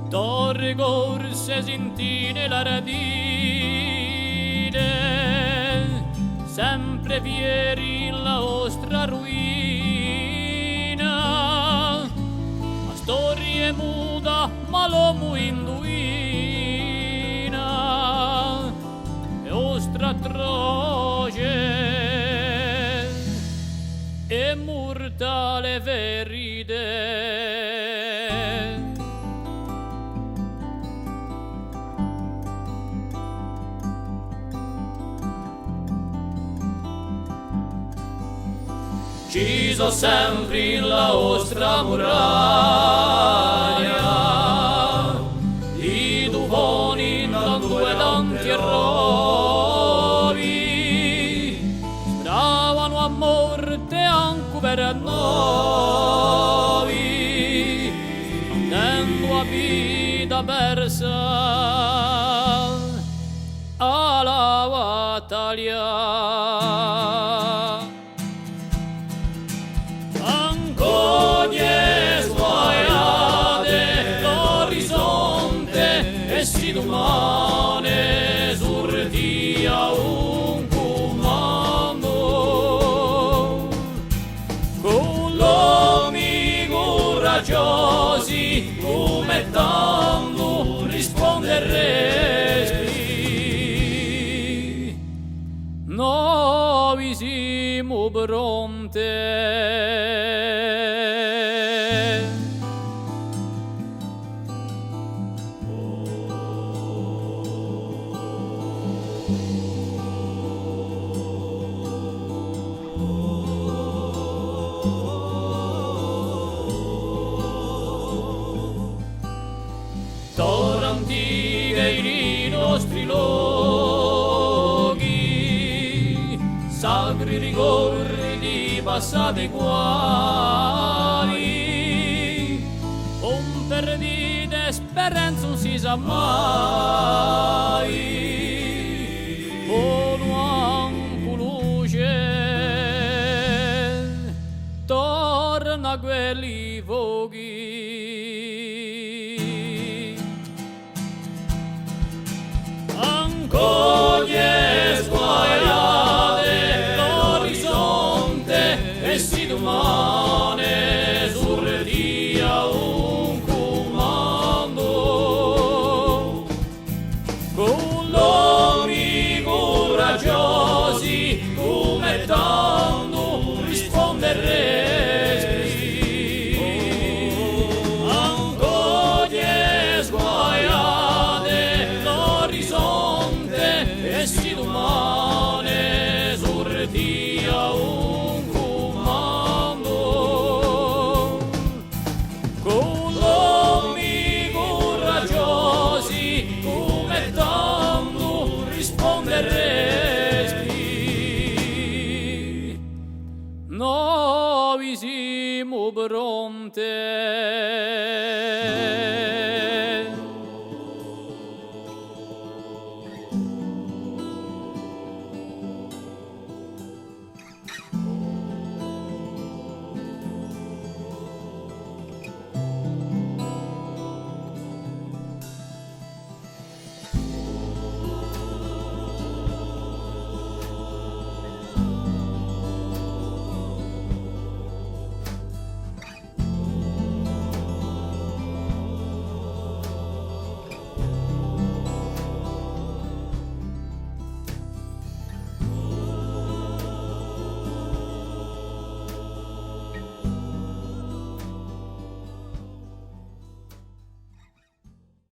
torre corse sentine la radine, sempre fieri la vostra ruina. La storia è muta, ma l'uomo induina, e vostra atroce e mortale verite. Ci sono sempre la vostra muraglia, i tufoni tanto e tanti errori, spravano a morte anche per noi, andando a vita persa alla battaglia. Si domane sortia un comando con l'uomi coraggiosi come tanto risponderesti. Noi siamo pronti. Torna antica i nostri luoghi, sacri ricordi di passate quali, con perdite speranze non si sa mai, con anche luce, torna quelli fuochi. Coglie sguaiate l'orizzonte e si domane sortia un comando con l'uomi coraggiosi come tanto risponderesti. Coglie sguaiate l'orizzonte e si domane sortia un comando con l'uomi coraggiosi come tanto risponderesti. Noi siamo pronti.